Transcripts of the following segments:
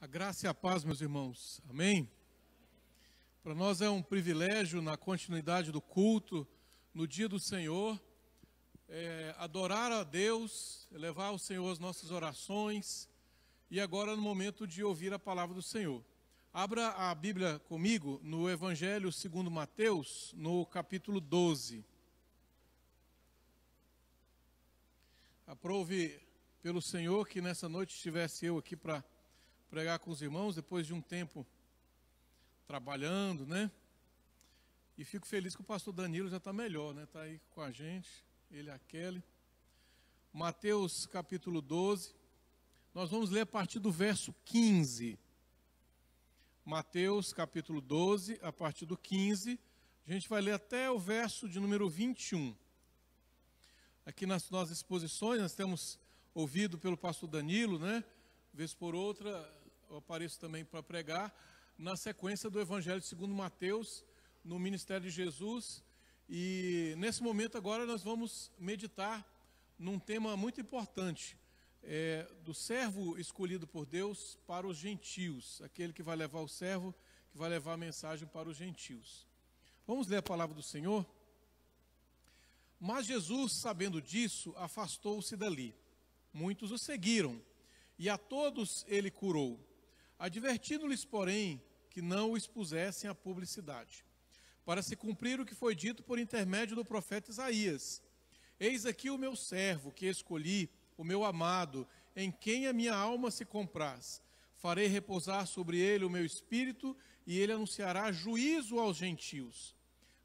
A graça e a paz, meus irmãos. Amém? Para nós é um privilégio, na continuidade do culto, no dia do Senhor, adorar a Deus, levar ao Senhor as nossas orações e agora no momento de ouvir a palavra do Senhor. Abra a Bíblia comigo no Evangelho segundo Mateus, no capítulo 12. Aprove pelo Senhor que nessa noite estivesse eu aqui para pregar com os irmãos, depois de um tempo trabalhando, né? E fico feliz que o pastor Danilo já está melhor, né? Está aí com a gente, ele e a Kelly. Mateus capítulo 12, nós vamos ler a partir do verso 15. Mateus capítulo 12, a partir do 15, a gente vai ler até o verso de número 21. Aqui nas nossas exposições, nós temos ouvido pelo pastor Danilo, né? Vez por outra, eu apareço também para pregar, na sequência do Evangelho segundo Mateus, no ministério de Jesus. E nesse momento agora nós vamos meditar num tema muito importante, do servo escolhido por Deus para os gentios, aquele que vai levar o servo, que vai levar a mensagem para os gentios. Vamos ler a palavra do Senhor? Mas Jesus, sabendo disso, afastou-se dali. Muitos o seguiram, e a todos ele curou, advertindo-lhes, porém, que não o expusessem à publicidade, para se cumprir o que foi dito por intermédio do profeta Isaías: eis aqui o meu servo, que escolhi, o meu amado, em quem a minha alma se compraz. Farei repousar sobre ele o meu espírito, e ele anunciará juízo aos gentios.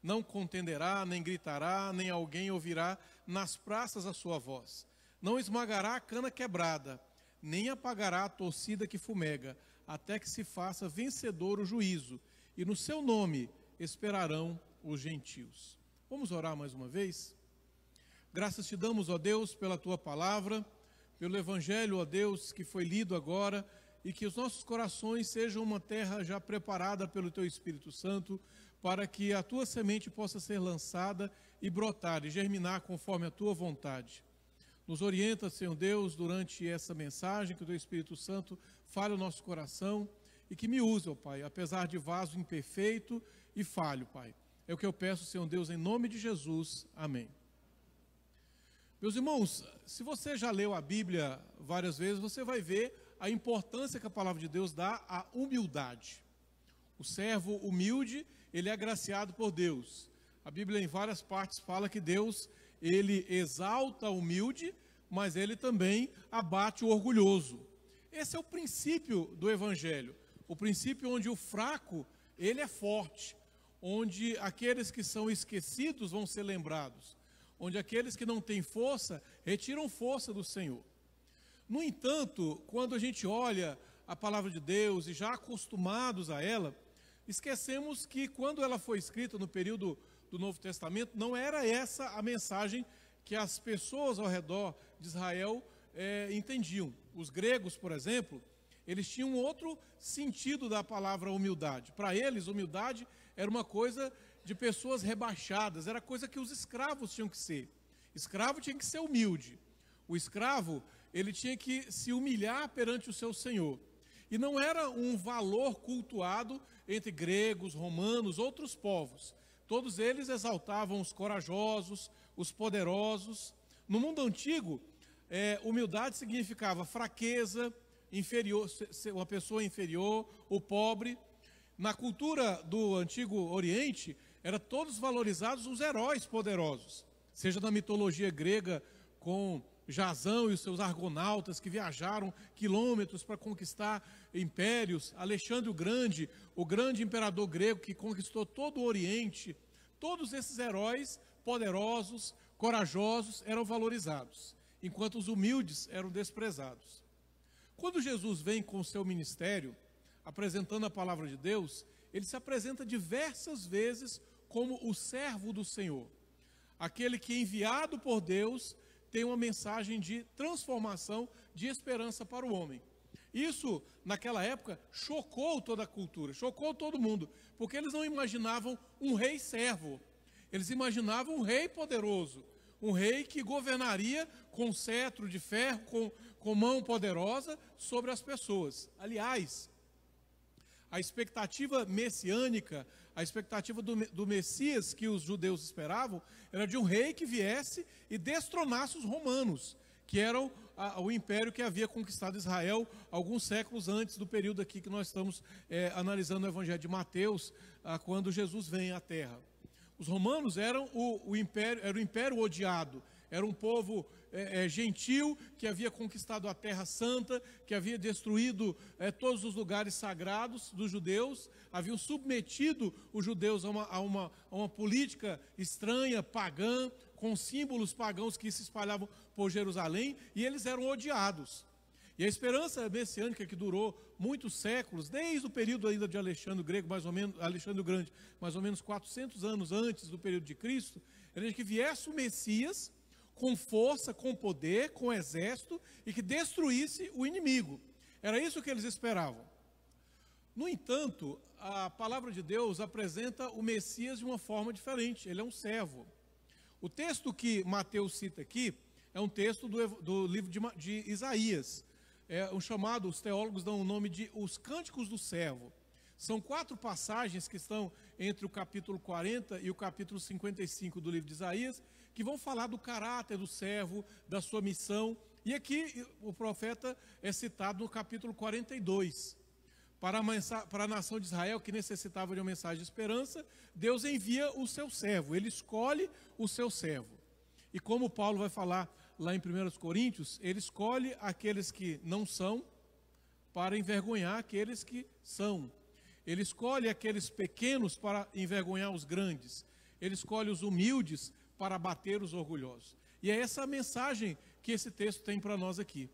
Não contenderá, nem gritará, nem alguém ouvirá nas praças a sua voz. Não esmagará a cana quebrada, nem apagará a torcida que fumega, até que se faça vencedor o juízo, e no seu nome esperarão os gentios. Vamos orar mais uma vez? Graças te damos, ó Deus, pela tua palavra, pelo Evangelho, ó Deus, que foi lido agora, e que os nossos corações sejam uma terra já preparada pelo teu Espírito Santo, para que a tua semente possa ser lançada e brotar e germinar conforme a tua vontade. Nos orienta, Senhor Deus, durante essa mensagem, que o teu Espírito Santo fale o nosso coração e que me use, ó Pai, apesar de vaso imperfeito e falho, Pai. É o que eu peço, Senhor Deus, em nome de Jesus. Amém. Meus irmãos, se você já leu a Bíblia várias vezes, você vai ver a importância que a palavra de Deus dá à humildade. O servo humilde, ele é agraciado por Deus. A Bíblia em várias partes fala que Deus, ele exalta o humilde, mas ele também abate o orgulhoso. Esse é o princípio do Evangelho. O princípio onde o fraco, ele é forte. Onde aqueles que são esquecidos vão ser lembrados. Onde aqueles que não têm força, retiram força do Senhor. No entanto, quando a gente olha a palavra de Deus e já acostumados a ela, esquecemos que quando ela foi escrita no período do Novo Testamento, não era essa a mensagem que as pessoas ao redor de Israel entendiam. Os gregos, por exemplo, eles tinham outro sentido da palavra humildade. Para eles, humildade era uma coisa de pessoas rebaixadas, era coisa que os escravos tinham que ser. Escravo tinha que ser humilde. O escravo, ele tinha que se humilhar perante o seu senhor. E não era um valor cultuado entre gregos, romanos, outros povos. Todos eles exaltavam os corajosos, os poderosos. No mundo antigo, humildade significava fraqueza, inferior, uma pessoa inferior, o pobre. Na cultura do Antigo Oriente, eram todos valorizados os heróis poderosos. Seja na mitologia grega, com Jasão e os seus argonautas que viajaram quilômetros para conquistar impérios, Alexandre o grande imperador grego que conquistou todo o Oriente, todos esses heróis poderosos, corajosos eram valorizados, enquanto os humildes eram desprezados. Quando Jesus vem com o seu ministério, apresentando a palavra de Deus, ele se apresenta diversas vezes como o servo do Senhor, aquele que enviado por Deus tem uma mensagem de transformação, de esperança para o homem. Isso, naquela época, chocou toda a cultura, chocou todo mundo, porque eles não imaginavam um rei servo, eles imaginavam um rei poderoso, um rei que governaria com cetro de ferro, com mão poderosa sobre as pessoas. Aliás, a expectativa messiânica, a expectativa do Messias que os judeus esperavam, era de um rei que viesse e destronasse os romanos, que eram o império que havia conquistado Israel alguns séculos antes do período aqui que nós estamos analisando o Evangelho de Mateus, quando Jesus vem à Terra. Os romanos eram o império odiado, era um povo gentil que havia conquistado a Terra Santa, que havia destruído todos os lugares sagrados dos judeus, haviam submetido os judeus a uma política estranha, pagã, com símbolos pagãos que se espalhavam por Jerusalém, e eles eram odiados. E a esperança messiânica que durou muitos séculos, desde o período ainda de Alexandre o Grande, mais ou menos 400 anos antes do período de Cristo, era de que viesse o Messias com força, com poder, com exército, e que destruísse o inimigo. Era isso que eles esperavam. No entanto, a palavra de Deus apresenta o Messias de uma forma diferente. Ele é um servo. O texto que Mateus cita aqui é um texto do livro de Isaías. Os teólogos dão o nome de Os Cânticos do Servo. São 4 passagens que estão entre o capítulo 40 e o capítulo 55 do livro de Isaías, que vão falar do caráter do servo, da sua missão. E aqui o profeta é citado no capítulo 42. Para a nação de Israel, que necessitava de uma mensagem de esperança, Deus envia o seu servo, ele escolhe o seu servo. E como Paulo vai falar lá em 1 Coríntios, ele escolhe aqueles que não são para envergonhar aqueles que são. Ele escolhe aqueles pequenos para envergonhar os grandes. Ele escolhe os humildes para abater os orgulhosos. E é essa a mensagem que esse texto tem para nós aqui.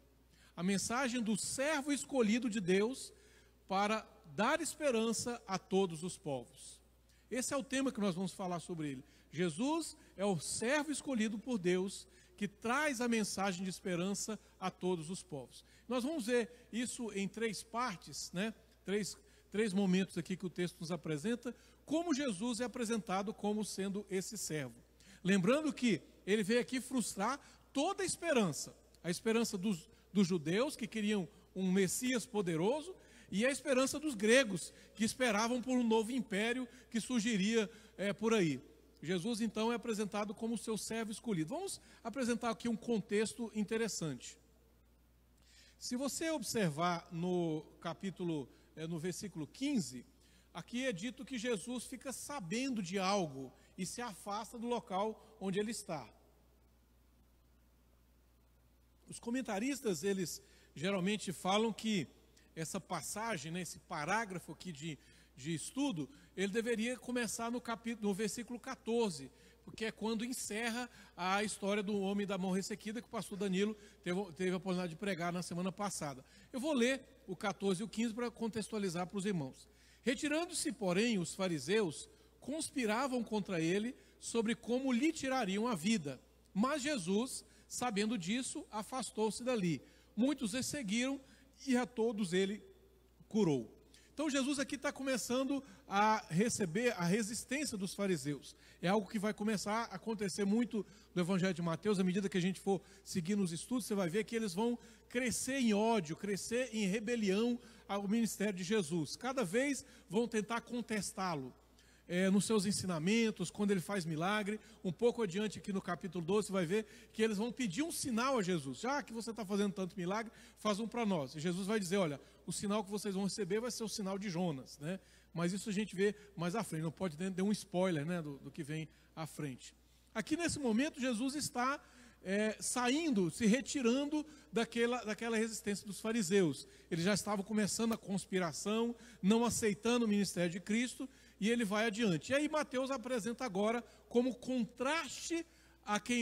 A mensagem do servo escolhido de Deus para dar esperança a todos os povos. Esse é o tema que nós vamos falar sobre ele. Jesus é o servo escolhido por Deus que traz a mensagem de esperança a todos os povos. Nós vamos ver isso em 3 partes, né? Três momentos aqui que o texto nos apresenta, como Jesus é apresentado como sendo esse servo. Lembrando que ele veio aqui frustrar toda a esperança dos judeus que queriam um Messias poderoso e a esperança dos gregos que esperavam por um novo império que surgiria por aí. Jesus então é apresentado como seu servo escolhido. Vamos apresentar aqui um contexto interessante. Se você observar no versículo 15, aqui é dito que Jesus fica sabendo de algo e se afasta do local onde ele está. Os comentaristas, eles geralmente falam que essa passagem, né, esse parágrafo aqui de estudo, ele deveria começar no versículo 14, porque é quando encerra a história do homem da mão ressequida que o pastor Danilo teve a oportunidade de pregar na semana passada. Eu vou ler o 14 e o 15 para contextualizar para os irmãos. Retirando-se, porém, os fariseus conspiravam contra ele sobre como lhe tirariam a vida. Mas Jesus, sabendo disso, afastou-se dali. Muitos o seguiram e a todos ele curou. Então Jesus aqui está começando a receber a resistência dos fariseus. É algo que vai começar a acontecer muito no Evangelho de Mateus. À medida que a gente for seguir nos estudos, você vai ver que eles vão crescer em ódio, crescer em rebelião ao ministério de Jesus. Cada vez vão tentar contestá-lo nos seus ensinamentos, quando ele faz milagre. Um pouco adiante aqui no capítulo 12, você vai ver que eles vão pedir um sinal a Jesus. Já que você está fazendo tanto milagre, faz um para nós. E Jesus vai dizer, olha, o sinal que vocês vão receber vai ser o sinal de Jonas, né? Mas isso a gente vê mais à frente, não pode dar um spoiler, né, do que vem à frente. Aqui nesse momento, Jesus está saindo, se retirando daquela resistência dos fariseus. Eles já estavam começando a conspiração, não aceitando o ministério de Cristo, e ele vai adiante. E aí Mateus apresenta agora como contraste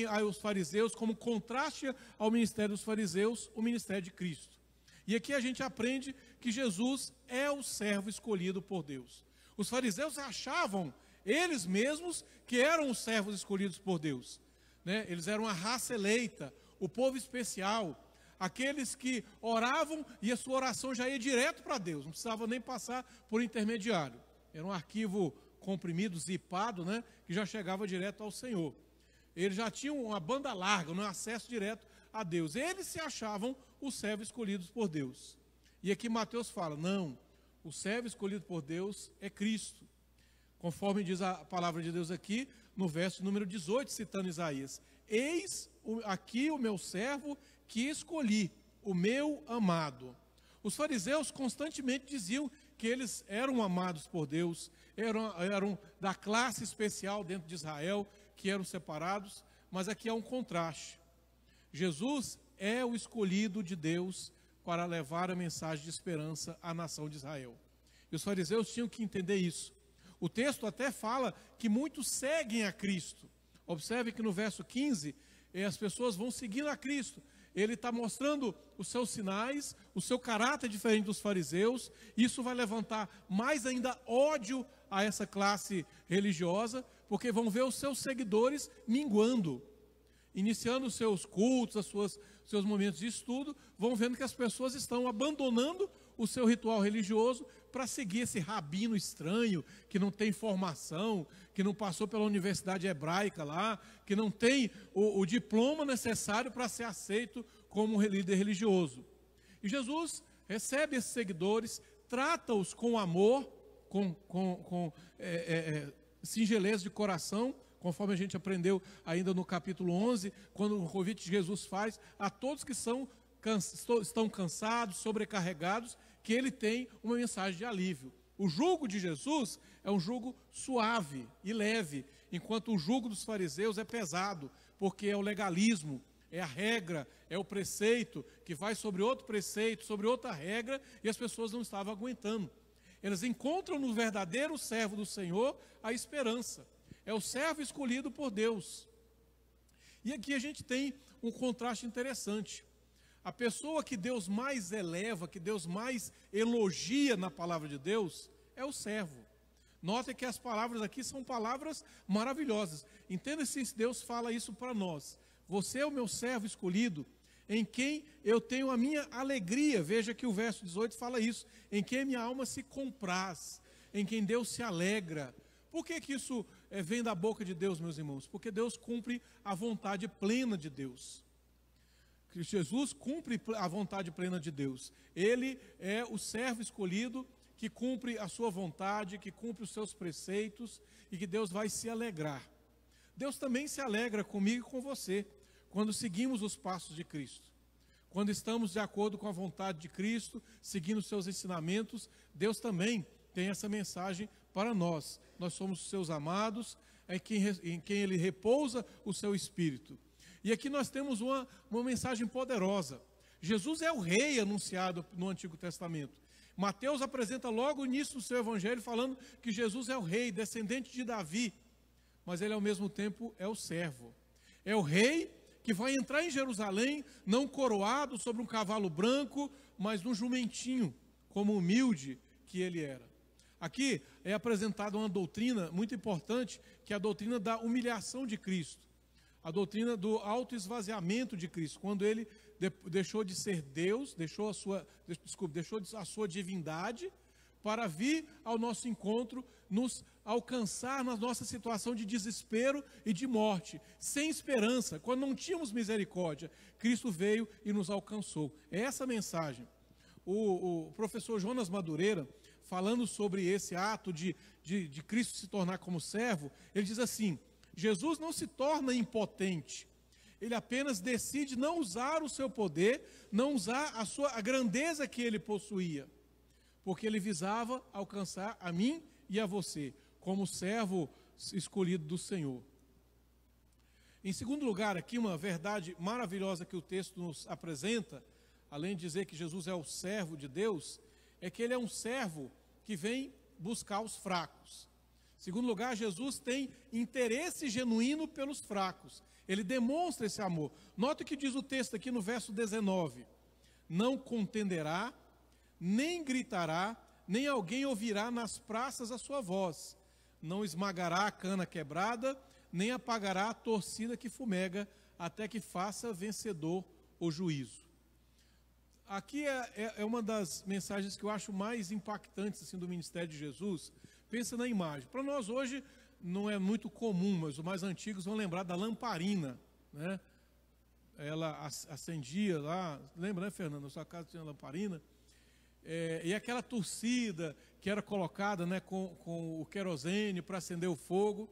aos fariseus, como contraste ao ministério dos fariseus, o ministério de Cristo. E aqui a gente aprende que Jesus é o servo escolhido por Deus. Os fariseus achavam, eles mesmos, que eram os servos escolhidos por Deus, né? Eles eram a raça eleita, o povo especial, aqueles que oravam e a sua oração já ia direto para Deus, não precisava nem passar por intermediário. Era um arquivo comprimido, zipado, né, que já chegava direto ao Senhor. eles já tinham uma banda larga, um acesso direto a Deus. Eles se achavam os servos escolhidos por Deus. E aqui Mateus fala, não, o servo escolhido por Deus é Cristo. Conforme diz a palavra de Deus aqui, no verso número 18, citando Isaías. Eis aqui o meu servo que escolhi, o meu amado. Os fariseus constantemente diziam que eles eram amados por Deus, eram da classe especial dentro de Israel, que eram separados, mas aqui há um contraste. Jesus é o escolhido de Deus para levar a mensagem de esperança à nação de Israel. E os fariseus tinham que entender isso. O texto até fala que muitos seguem a Cristo. Observe que no verso 15, as pessoas vão seguindo a Cristo. Ele está mostrando os seus sinais, o seu caráter diferente dos fariseus. Isso vai levantar mais ainda ódio a essa classe religiosa, porque vão ver os seus seguidores minguando, iniciando os seus cultos, seus momentos de estudo, vão vendo que as pessoas estão abandonando o seu ritual religioso para seguir esse rabino estranho, que não tem formação, que não passou pela universidade hebraica lá, que não tem o diploma necessário para ser aceito como líder religioso. E Jesus recebe esses seguidores, trata-os com amor, com singeleza de coração, conforme a gente aprendeu ainda no capítulo 11, quando o convite de Jesus faz a todos que estão cansados, sobrecarregados, que ele tem uma mensagem de alívio. O jugo de Jesus é um jugo suave e leve, enquanto o jugo dos fariseus é pesado, porque é o legalismo, é a regra, é o preceito, que vai sobre outro preceito, sobre outra regra, e as pessoas não estavam aguentando. Eles encontram no verdadeiro servo do Senhor a esperança. É o servo escolhido por Deus. E aqui a gente tem um contraste interessante. A pessoa que Deus mais eleva, que Deus mais elogia na palavra de Deus, é o servo. Note que as palavras aqui são palavras maravilhosas. Entenda se Deus fala isso para nós. Você é o meu servo escolhido, em quem eu tenho a minha alegria. Veja que o verso 18 fala isso. Em quem minha alma se compraz, em quem Deus se alegra. Por que isso vem da boca de Deus, meus irmãos? Porque Deus cumpre a vontade plena de Deus. Que Jesus cumpre a vontade plena de Deus. Ele é o servo escolhido que cumpre a sua vontade, que cumpre os seus preceitos e que Deus vai se alegrar. Deus também se alegra comigo e com você quando seguimos os passos de Cristo. Quando estamos de acordo com a vontade de Cristo, seguindo os seus ensinamentos, Deus também tem essa mensagem para nós. Nós somos seus amados, em quem Ele repousa o seu Espírito. E aqui nós temos uma mensagem poderosa. Jesus é o rei anunciado no Antigo Testamento. Mateus apresenta logo o início do seu evangelho falando que Jesus é o rei, descendente de Davi. Mas ele ao mesmo tempo é o servo. É o rei que vai entrar em Jerusalém, não coroado sobre um cavalo branco, mas num jumentinho, como humilde que ele era. Aqui é apresentada uma doutrina muito importante, que é a doutrina da humilhação de Cristo. A doutrina do autoesvaziamento de Cristo, quando ele deixou de ser Deus, deixou a sua divindade, para vir ao nosso encontro, nos alcançar na nossa situação de desespero e de morte, sem esperança, quando não tínhamos misericórdia, Cristo veio e nos alcançou. É essa a mensagem. O professor Jonas Madureira, falando sobre esse ato de Cristo se tornar como servo, ele diz assim: Jesus não se torna impotente, ele apenas decide não usar o seu poder, não usar a grandeza que ele possuía, porque ele visava alcançar a mim e a você, como servo escolhido do Senhor. Em segundo lugar, aqui uma verdade maravilhosa que o texto nos apresenta, além de dizer que Jesus é o servo de Deus, é que ele é um servo que vem buscar os fracos. Em segundo lugar, Jesus tem interesse genuíno pelos fracos. Ele demonstra esse amor. Note o que diz o texto aqui no verso 19. Não contenderá, nem gritará, nem alguém ouvirá nas praças a sua voz. Não esmagará a cana quebrada, nem apagará a torcida que fumega, até que faça vencedor o juízo. Aqui é uma das mensagens que eu acho mais impactantes assim, do ministério de Jesus. Pensa na imagem. Para nós hoje, não é muito comum, mas os mais antigos vão lembrar da lamparina, né? Ela acendia lá, lembra, né, Fernando? Na sua casa tinha lamparina. E aquela torcida que era colocada, né, com o querosene para acender o fogo.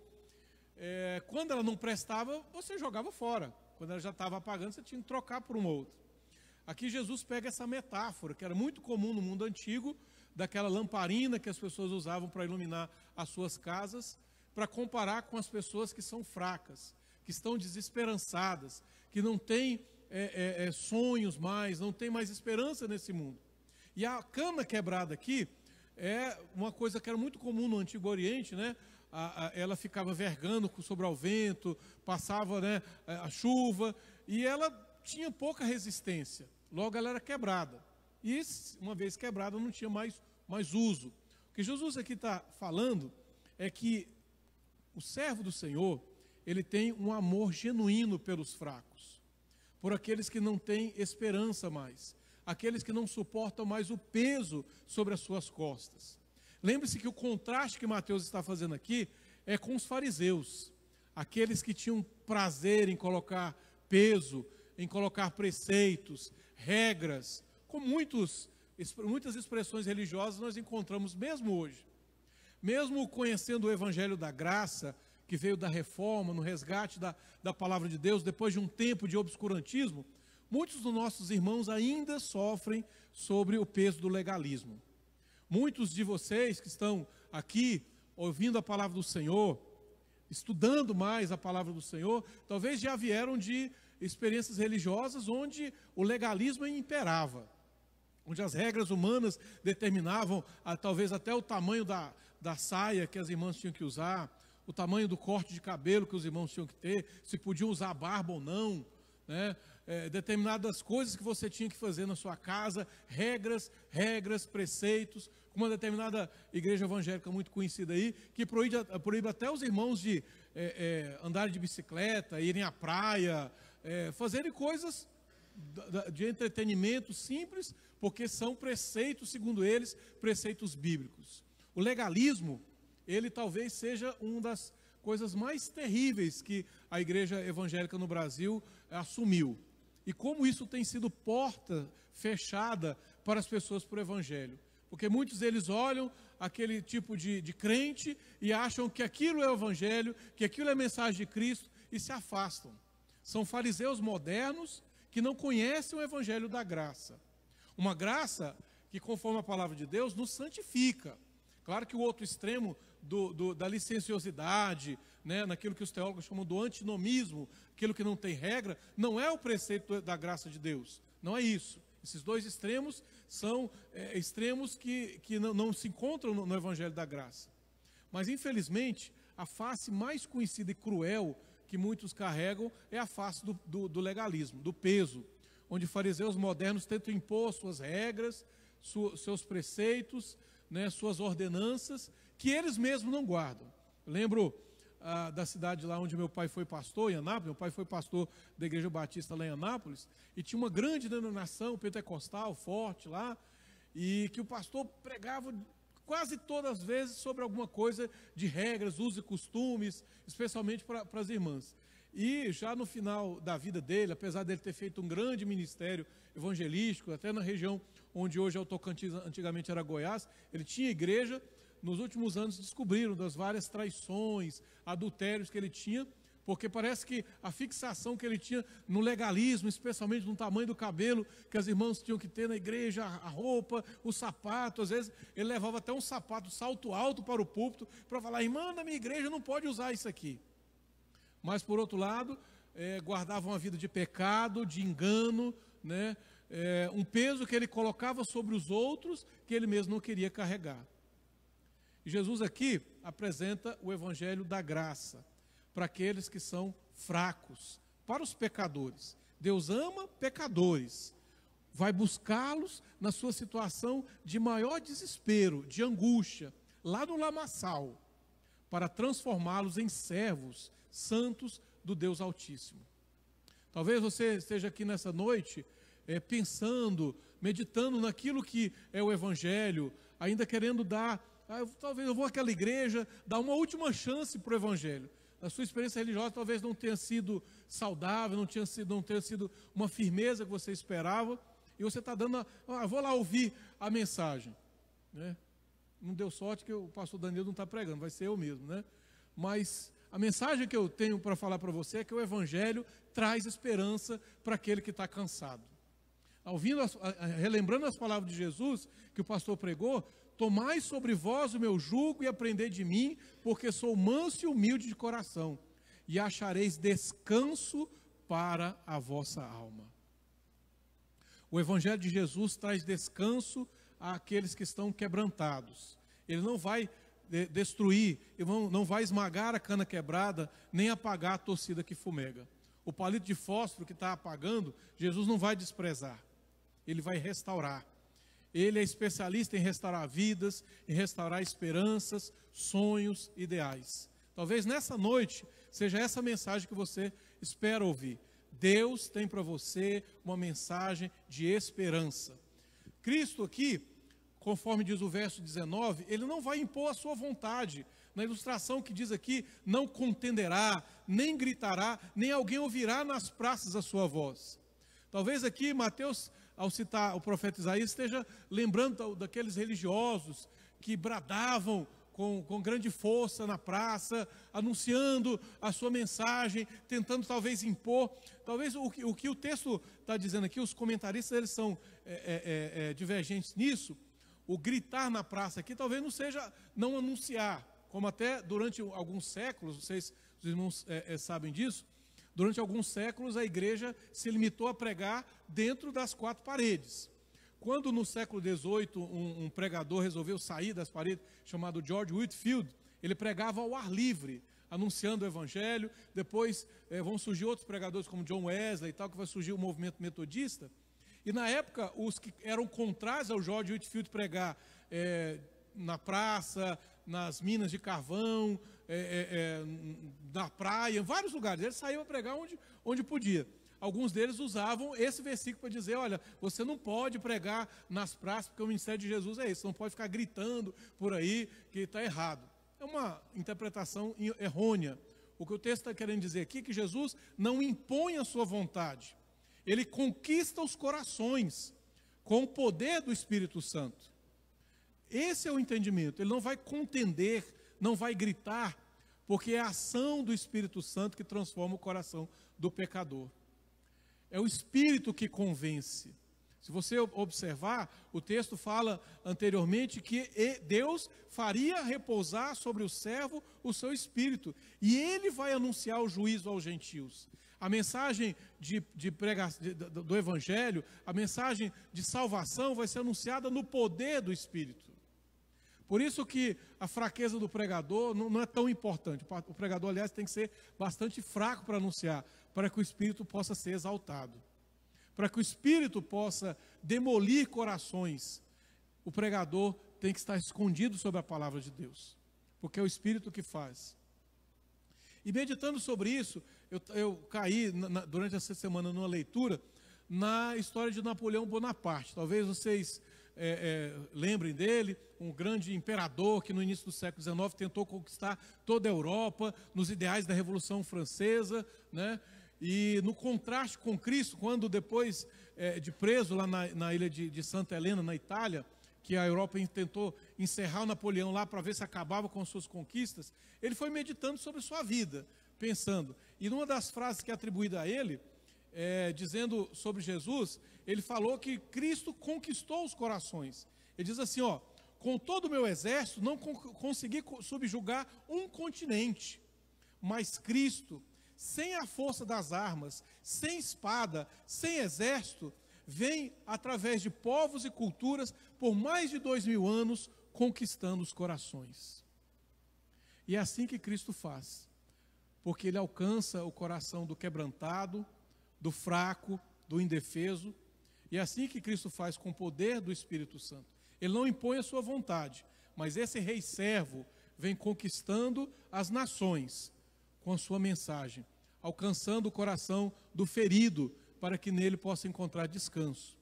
Quando ela não prestava, você jogava fora. Quando ela já estava apagando, você tinha que trocar por uma outra. Aqui Jesus pega essa metáfora, que era muito comum no mundo antigo, daquela lamparina que as pessoas usavam para iluminar as suas casas, para comparar com as pessoas que são fracas, que estão desesperançadas, que não têm sonhos mais, não têm mais esperança nesse mundo. E a cana quebrada aqui é uma coisa que era muito comum no Antigo Oriente, né? Ela ficava vergando sobre o vento, passava, né, a chuva, e ela tinha pouca resistência, logo ela era quebrada. E uma vez quebrada não tinha mais uso. O que Jesus aqui está falando é que o servo do Senhor, ele tem um amor genuíno pelos fracos, por aqueles que não têm esperança mais, aqueles que não suportam mais o peso sobre as suas costas. Lembre-se que o contraste que Mateus está fazendo aqui é com os fariseus, aqueles que tinham prazer em colocar peso, em colocar preceitos, regras, com muitas expressões religiosas nós encontramos mesmo hoje. Mesmo conhecendo o Evangelho da Graça, que veio da reforma, no resgate da palavra de Deus, depois de um tempo de obscurantismo, muitos dos nossos irmãos ainda sofrem sobre o peso do legalismo. Muitos de vocês que estão aqui ouvindo a palavra do Senhor, estudando mais a palavra do Senhor, talvez já vieram de experiências religiosas onde o legalismo imperava, onde as regras humanas determinavam talvez até o tamanho da saia que as irmãs tinham que usar, o tamanho do corte de cabelo que os irmãos tinham que ter, se podiam usar barba ou não, né? Determinadas coisas que você tinha que fazer na sua casa, regras, preceitos. Uma determinada igreja evangélica muito conhecida aí, que proíbe até os irmãos de andarem de bicicleta, irem à praia, fazerem coisas de entretenimento simples, porque são preceitos, segundo eles, preceitos bíblicos. O legalismo, ele talvez seja uma das coisas mais terríveis que a igreja evangélica no Brasil assumiu. E como isso tem sido porta fechada para as pessoas para o evangelho. Porque muitos deles olham aquele tipo de crente e acham que aquilo é o evangelho, que aquilo é a mensagem de Cristo e se afastam. São fariseus modernos que não conhecem o evangelho da graça. Uma graça que, conforme a palavra de Deus, nos santifica. Claro que o outro extremo da licenciosidade, né, naquilo que os teólogos chamam do antinomismo, aquilo que não tem regra, não é o preceito da graça de Deus. Não é isso. Esses dois extremos são extremos que não se encontram no evangelho da graça. Mas, infelizmente, a face mais conhecida e cruel que muitos carregam é a face do legalismo, do peso, onde fariseus modernos tentam impor suas regras, seus preceitos, né, suas ordenanças, que eles mesmos não guardam. Eu lembro da cidade lá onde meu pai foi pastor, em Anápolis. Meu pai foi pastor da Igreja Batista lá em Anápolis, e tinha uma grande denominação pentecostal, forte lá, e que o pastor pregava quase todas as vezes sobre alguma coisa de regras, usos e costumes, especialmente para as irmãs. E já no final da vida dele, apesar dele ter feito um grande ministério evangelístico, até na região onde hoje é o Tocantins, antigamente era Goiás, ele tinha igreja. Nos últimos anos descobriram das várias traições, adultérios que ele tinha, porque parece que a fixação que ele tinha no legalismo, especialmente no tamanho do cabelo que as irmãs tinham que ter na igreja, a roupa, o sapato, às vezes ele levava até um sapato salto alto para o púlpito para falar: irmã, na minha igreja não pode usar isso aqui. Mas por outro lado, guardava uma vida de pecado, de engano, né? Um peso que ele colocava sobre os outros que ele mesmo não queria carregar. Jesus aqui apresenta o evangelho da graça para aqueles que são fracos, para os pecadores. Deus ama pecadores, vai buscá-los na sua situação de maior desespero, de angústia, lá no lamaçal, para transformá-los em servos santos do Deus Altíssimo. Talvez você esteja aqui nessa noite pensando, meditando naquilo que é o evangelho, ainda querendo dar talvez eu vou àquela igreja, dar uma última chance para o Evangelho. A sua experiência religiosa talvez não tenha sido saudável, não tenha sido uma firmeza que você esperava, e você está dando, vou lá ouvir a mensagem, né? Não deu sorte que o pastor Danilo não está pregando, vai ser eu mesmo, né? Mas a mensagem que eu tenho para falar para você é que o Evangelho traz esperança para aquele que está cansado. Relembrando as palavras de Jesus que o pastor pregou: tomai sobre vós o meu jugo e aprendei de mim, porque sou manso e humilde de coração, e achareis descanso para a vossa alma. O Evangelho de Jesus traz descanso àqueles que estão quebrantados. Ele não vai destruir, não vai esmagar a cana quebrada, nem apagar a torcida que fumega. O palito de fósforo que está apagando, Jesus não vai desprezar. Ele vai restaurar. Ele é especialista em restaurar vidas, em restaurar esperanças, sonhos, ideais. Talvez nessa noite seja essa mensagem que você espera ouvir. Deus tem para você uma mensagem de esperança. Cristo aqui, conforme diz o verso 19, ele não vai impor a sua vontade. Na ilustração que diz aqui, não contenderá, nem gritará, nem alguém ouvirá nas praças a sua voz. Talvez aqui Mateus, ao citar o profeta Isaías, esteja lembrando daqueles religiosos que bradavam com grande força na praça, anunciando a sua mensagem, tentando talvez impor. Talvez o que o texto está dizendo aqui, os comentaristas eles são divergentes nisso. O gritar na praça aqui talvez não seja não anunciar, como até durante alguns séculos, vocês, os irmãos sabem disso, durante alguns séculos a igreja se limitou a pregar dentro das quatro paredes. Quando no século XVIII um pregador resolveu sair das paredes, chamado George Whitefield, ele pregava ao ar livre, anunciando o Evangelho. Depois vão surgir outros pregadores como John Wesley e tal, que vai surgir o movimento metodista. E na época, os que eram contrários ao George Whitefield pregar na praça, nas minas de carvão, na praia, em vários lugares, eles saíam a pregar onde podia. Alguns deles usavam esse versículo para dizer: olha, você não pode pregar nas praças, porque o ministério de Jesus é esse, você não pode ficar gritando por aí que está errado. É uma interpretação errônea. O que o texto está querendo dizer aqui é que Jesus não impõe a sua vontade, ele conquista os corações com o poder do Espírito Santo. Esse é o entendimento. Ele não vai contender, não vai gritar, porque é a ação do Espírito Santo que transforma o coração do pecador. É o Espírito que convence. Se você observar, o texto fala anteriormente que Deus faria repousar sobre o servo o seu Espírito, e ele vai anunciar o juízo aos gentios. A mensagem do Evangelho, a mensagem de salvação vai ser anunciada no poder do Espírito. Por isso que a fraqueza do pregador não é tão importante. O pregador, aliás, tem que ser bastante fraco para anunciar, para que o Espírito possa ser exaltado. Para que o Espírito possa demolir corações, o pregador tem que estar escondido sobre a palavra de Deus, porque é o Espírito que faz. E meditando sobre isso, eu caí durante essa semana numa leitura na história de Napoleão Bonaparte. Talvez vocês lembrem dele, um grande imperador que no início do século XIX tentou conquistar toda a Europa nos ideais da Revolução Francesa, né? E no contraste com Cristo, quando depois de preso lá na ilha de Santa Helena, na Itália, que a Europa tentou encerrar o Napoleão lá para ver se acabava com suas conquistas, ele foi meditando sobre sua vida, pensando. E numa das frases que é atribuída a ele, dizendo sobre Jesus, ele falou que Cristo conquistou os corações. Ele diz assim, com todo o meu exército não consegui subjugar um continente, mas Cristo, sem a força das armas, sem espada, sem exército, vem através de povos e culturas por mais de 2000 anos conquistando os corações. E é assim que Cristo faz, porque ele alcança o coração do quebrantado, do fraco, do indefeso. E é assim que Cristo faz com o poder do Espírito Santo. Ele não impõe a sua vontade, mas esse rei servo vem conquistando as nações com a sua mensagem, alcançando o coração do ferido, para que nele possa encontrar descanso.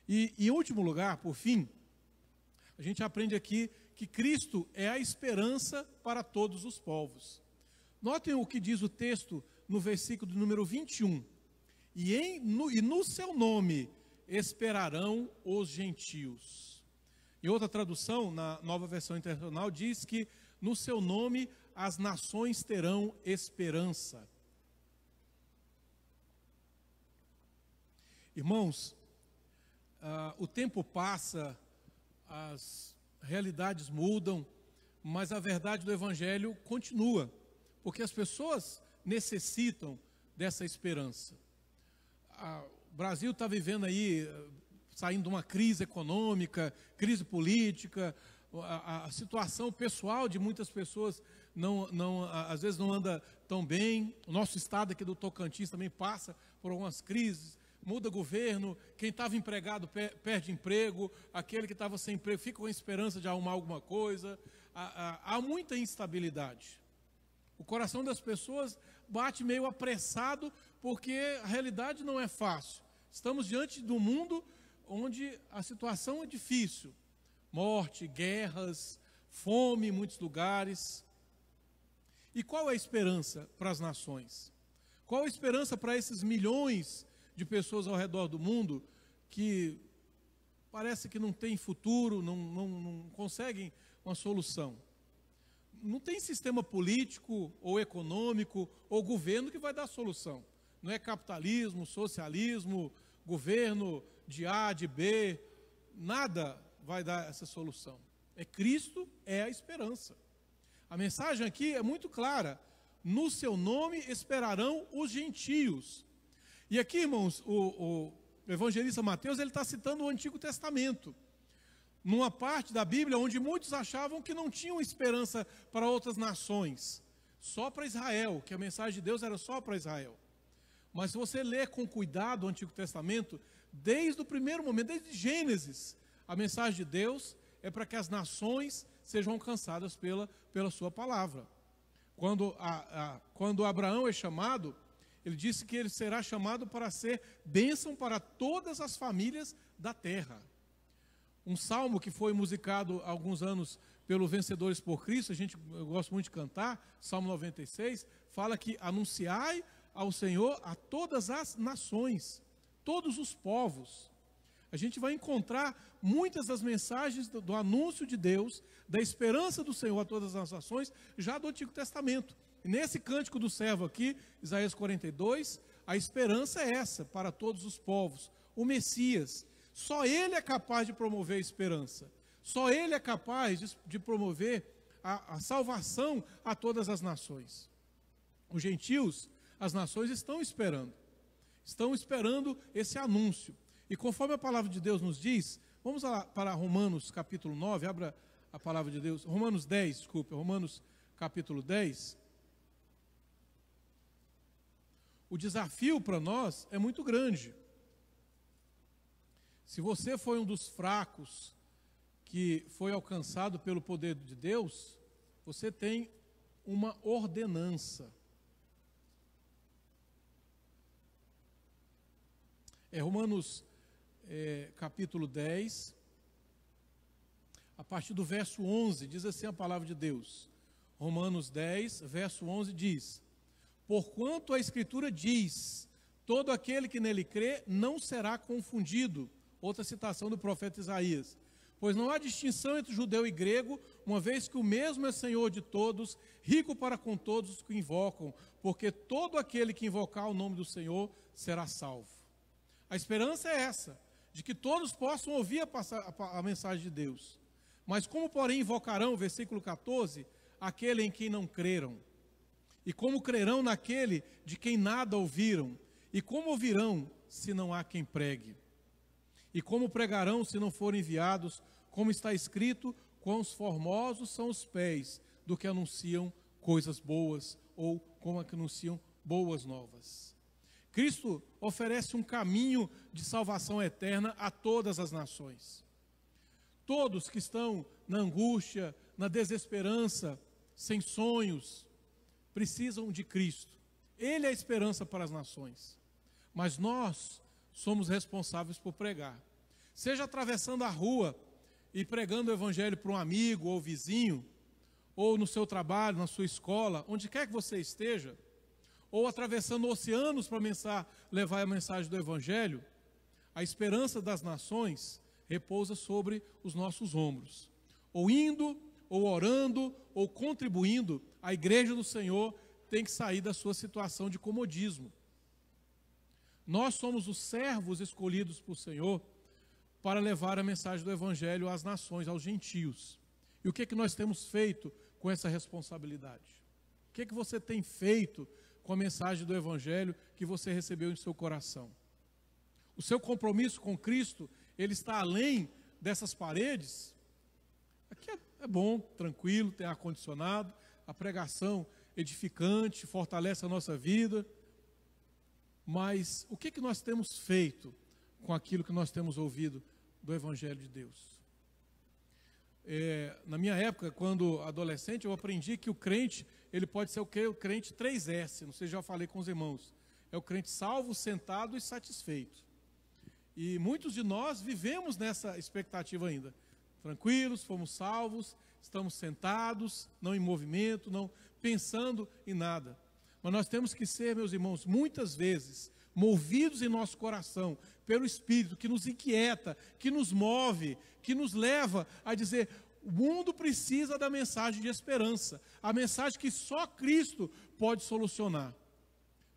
E em último lugar, por fim, a gente aprende aqui que Cristo é a esperança para todos os povos. Notem o que diz o texto no versículo número 21. E no seu nome esperarão os gentios. Em outra tradução, na Nova Versão Internacional, diz que no seu nome as nações terão esperança. Irmãos, o tempo passa, as realidades mudam, mas a verdade do Evangelho continua, porque as pessoas necessitam dessa esperança. O Brasil está vivendo aí, saindo de uma crise econômica, crise política, a situação pessoal de muitas pessoas às vezes não anda tão bem. O nosso estado aqui do Tocantins também passa por algumas crises, muda governo, quem estava empregado perde emprego, aquele que estava sem emprego fica com a esperança de arrumar alguma coisa. Há muita instabilidade. O coração das pessoas bate meio apressado, porque a realidade não é fácil. Estamos diante de um mundo onde a situação é difícil. Morte, guerras, fome em muitos lugares. E qual é a esperança para as nações? Qual a esperança para esses milhões de pessoas ao redor do mundo que parece que não tem futuro, não conseguem uma solução? Não tem sistema político ou econômico ou governo que vai dar solução. Não é capitalismo, socialismo, governo de A, de B, nada vai dar essa solução. Cristo é a esperança. A mensagem aqui é muito clara: no seu nome esperarão os gentios. E aqui, irmãos, o evangelista Mateus, ele está citando o Antigo Testamento, numa parte da Bíblia onde muitos achavam que não tinham esperança para outras nações, só para Israel, que a mensagem de Deus era só para Israel. Mas se você ler com cuidado o Antigo Testamento, desde o primeiro momento, desde Gênesis, a mensagem de Deus é para que as nações sejam alcançadas pela sua palavra. Quando Abraão é chamado, ele disse que ele será chamado para ser bênção para todas as famílias da terra. Um salmo que foi musicado há alguns anos pelo Vencedores por Cristo, eu gosto muito de cantar, Salmo 96, fala que anunciai ao Senhor a todas as nações, todos os povos. A gente vai encontrar muitas das mensagens do anúncio de Deus, da esperança do Senhor a todas as nações, já do Antigo Testamento. E nesse cântico do servo aqui, Isaías 42, a esperança é essa para todos os povos. O Messias, só Ele é capaz de promover a esperança. Só Ele é capaz de promover a salvação a todas as nações. Os gentios, as nações estão esperando esse anúncio. E conforme a palavra de Deus nos diz, vamos lá para Romanos capítulo 9, abra a palavra de Deus, Romanos capítulo 10. O desafio para nós é muito grande. Se você foi um dos fracos que foi alcançado pelo poder de Deus, você tem uma ordenança. Romanos capítulo 10, a partir do verso 11, diz assim a palavra de Deus. Romanos 10, verso 11 diz: porquanto a Escritura diz, todo aquele que nele crê não será confundido. Outra citação do profeta Isaías. Pois não há distinção entre judeu e grego, uma vez que o mesmo é Senhor de todos, rico para com todos os que o invocam, porque todo aquele que invocar o nome do Senhor será salvo. A esperança é essa, de que todos possam ouvir a mensagem de Deus. Mas como, porém, invocarão, versículo 14, aquele em quem não creram? E como crerão naquele de quem nada ouviram? E como ouvirão, se não há quem pregue? E como pregarão, se não forem enviados? Como está escrito, quão formosos são os pés do que anunciam coisas boas, ou como que anunciam boas novas. Cristo oferece um caminho de salvação eterna a todas as nações. Todos que estão na angústia, na desesperança, sem sonhos, precisam de Cristo. Ele é a esperança para as nações. Mas nós somos responsáveis por pregar. Seja atravessando a rua e pregando o evangelho para um amigo ou vizinho, ou no seu trabalho, na sua escola, onde quer que você esteja, ou atravessando oceanos para levar a mensagem do evangelho, a esperança das nações repousa sobre os nossos ombros. Ou indo, ou orando, ou contribuindo, a igreja do Senhor tem que sair da sua situação de comodismo. Nós somos os servos escolhidos por Senhor para levar a mensagem do evangelho às nações, aos gentios. E o que é que nós temos feito com essa responsabilidade? O que é que você tem feito com a mensagem do evangelho que você recebeu em seu coração? O seu compromisso com Cristo, ele está além dessas paredes? Aqui é bom, tranquilo, tem ar-condicionado, a pregação edificante, fortalece a nossa vida. Mas o que que nós temos feito com aquilo que nós temos ouvido do Evangelho de Deus? Na minha época, quando adolescente, eu aprendi que o crente, ele pode ser o quê? O crente 3S, não sei se já falei com os irmãos. É o crente salvo, sentado e satisfeito. E muitos de nós vivemos nessa expectativa ainda. Tranquilos, fomos salvos, estamos sentados, não em movimento, não pensando em nada. Mas nós temos que ser, meus irmãos, muitas vezes, movidos em nosso coração pelo Espírito, que nos inquieta, que nos move, que nos leva a dizer: o mundo precisa da mensagem de esperança, a mensagem que só Cristo pode solucionar.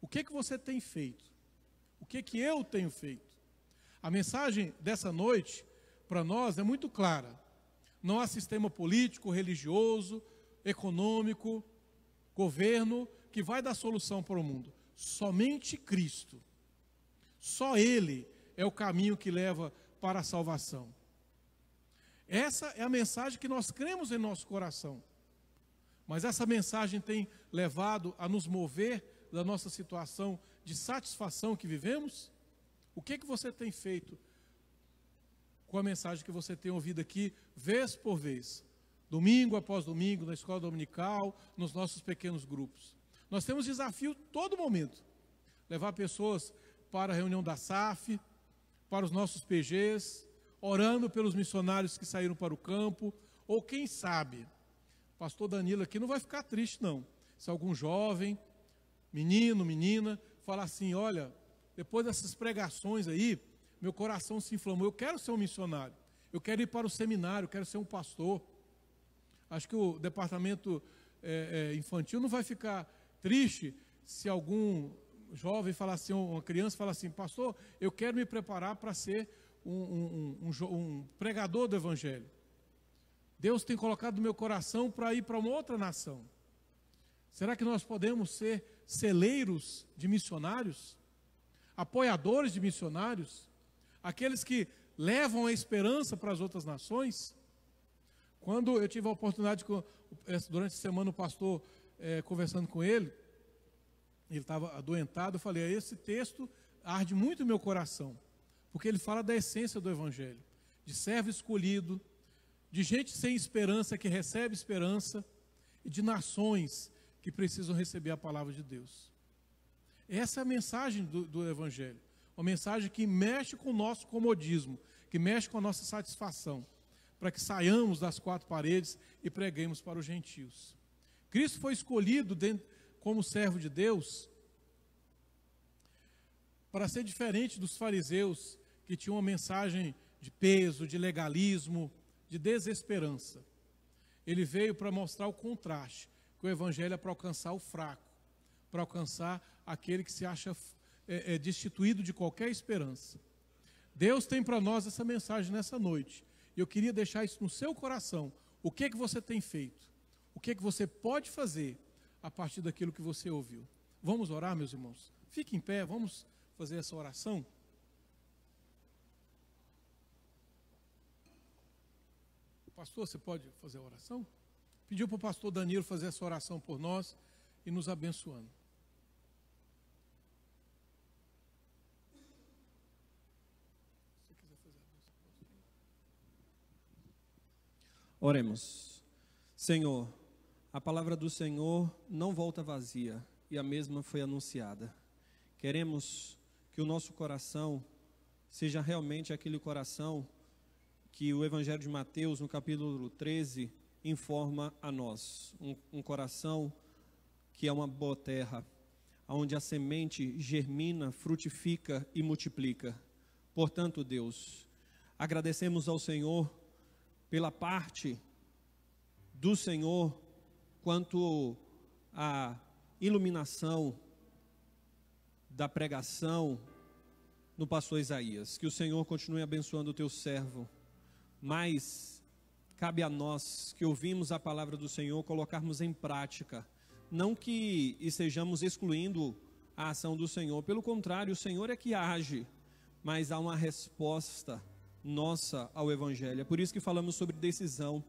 O que que você tem feito? O que que eu tenho feito? A mensagem dessa noite, para nós, é muito clara. Não há sistema político, religioso, econômico, governo que vai dar solução para o mundo. Somente Cristo. Só Ele é o caminho que leva para a salvação. Essa é a mensagem que nós cremos em nosso coração. Mas essa mensagem tem levado a nos mover da nossa situação de satisfação que vivemos? O que que você tem feito com a mensagem que você tem ouvido aqui, vez por vez? Domingo após domingo, na escola dominical, nos nossos pequenos grupos. Nós temos desafio todo momento. Levar pessoas para a reunião da SAF, para os nossos PGs, orando pelos missionários que saíram para o campo, ou quem sabe, pastor Danilo aqui não vai ficar triste não, se algum jovem, menino, menina, falar assim: olha, depois dessas pregações aí, meu coração se inflamou, eu quero ser um missionário, eu quero ir para o seminário, eu quero ser um pastor. Acho que o departamento infantil não vai ficar triste se algum jovem falar assim, uma criança falar assim: pastor, eu quero me preparar para ser um pregador do evangelho. Deus tem colocado no meu coração para ir para uma outra nação. Será que nós podemos ser celeiros de missionários? Apoiadores de missionários? Aqueles que levam a esperança para as outras nações? Quando eu tive a oportunidade, durante a semana, o pastor conversando com ele estava adoentado, eu falei: esse texto arde muito no meu coração, porque ele fala da essência do evangelho, de servo escolhido, de gente sem esperança que recebe esperança, e de nações que precisam receber a palavra de Deus. Essa é a mensagem do evangelho, uma mensagem que mexe com o nosso comodismo, que mexe com a nossa satisfação, para que saiamos das quatro paredes e preguemos para os gentios. Cristo foi escolhido como servo de Deus para ser diferente dos fariseus, que tinham uma mensagem de peso, de legalismo, de desesperança. Ele veio para mostrar o contraste, que o evangelho é para alcançar o fraco, para alcançar aquele que se acha destituído de qualquer esperança. Deus tem para nós essa mensagem nessa noite. E eu queria deixar isso no seu coração. O que é que você tem feito? O que é que você pode fazer a partir daquilo que você ouviu? Vamos orar, meus irmãos? Fique em pé, vamos fazer essa oração. Pastor, você pode fazer a oração? Pediu para o pastor Danilo fazer essa oração por nós e nos abençoando. Oremos. Senhor, a palavra do Senhor não volta vazia, e a mesma foi anunciada. Queremos que o nosso coração seja realmente aquele coração que o Evangelho de Mateus, no capítulo 13, informa a nós. Um coração que é uma boa terra, onde a semente germina, frutifica e multiplica. Portanto, Deus, agradecemos ao Senhor pela parte do Senhor quanto à iluminação da pregação no pastor Isaías. Que o Senhor continue abençoando o teu servo, mas cabe a nós que ouvimos a palavra do Senhor colocarmos em prática, não que estejamos excluindo a ação do Senhor, pelo contrário, o Senhor é que age, mas há uma resposta nossa ao Evangelho. É por isso que falamos sobre decisão,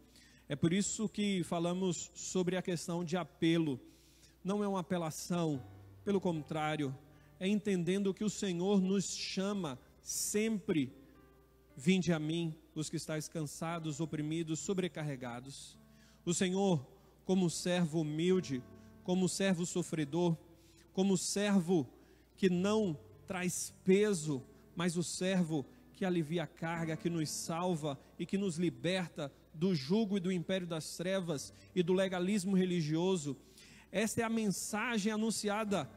é por isso que falamos sobre a questão de apelo. Não é uma apelação, pelo contrário, é entendendo que o Senhor nos chama sempre: vinde a mim, os que estáis cansados, oprimidos, sobrecarregados. O Senhor, como servo humilde, como servo sofredor, como servo que não traz peso, mas o servo que alivia a carga, que nos salva e que nos liberta do jugo e do império das trevas e do legalismo religioso. Esta é a mensagem anunciada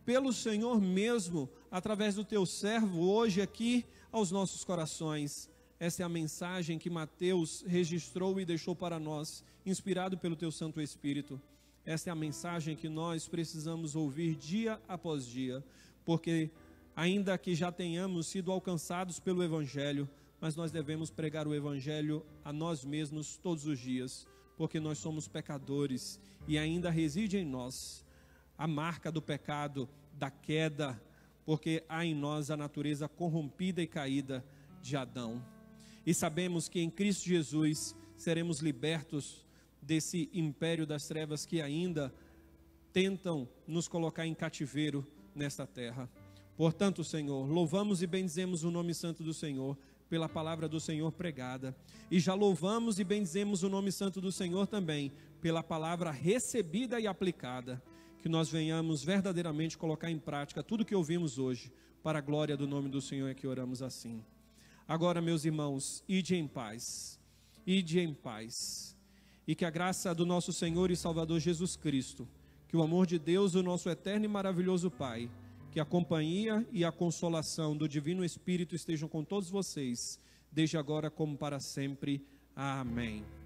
pelo Senhor mesmo, através do teu servo, hoje aqui aos nossos corações. Essa é a mensagem que Mateus registrou e deixou para nós, inspirado pelo teu Santo Espírito. Essa é a mensagem que nós precisamos ouvir dia após dia, porque ainda que já tenhamos sido alcançados pelo Evangelho, mas nós devemos pregar o Evangelho a nós mesmos todos os dias, porque nós somos pecadores e ainda reside em nós a marca do pecado, da queda, porque há em nós a natureza corrompida e caída de Adão. E sabemos que em Cristo Jesus seremos libertos desse império das trevas que ainda tentam nos colocar em cativeiro nesta terra. Portanto, Senhor, louvamos e bendizemos o nome santo do Senhor pela palavra do Senhor pregada, e já louvamos e bendizemos o nome santo do Senhor também pela palavra recebida e aplicada. Que nós venhamos verdadeiramente colocar em prática tudo que ouvimos hoje, para a glória do nome do Senhor é que oramos assim. Agora, meus irmãos, ide em paz, e que a graça do nosso Senhor e Salvador Jesus Cristo, que o amor de Deus, o nosso eterno e maravilhoso Pai, que a companhia e a consolação do Divino Espírito estejam com todos vocês, desde agora como para sempre. Amém.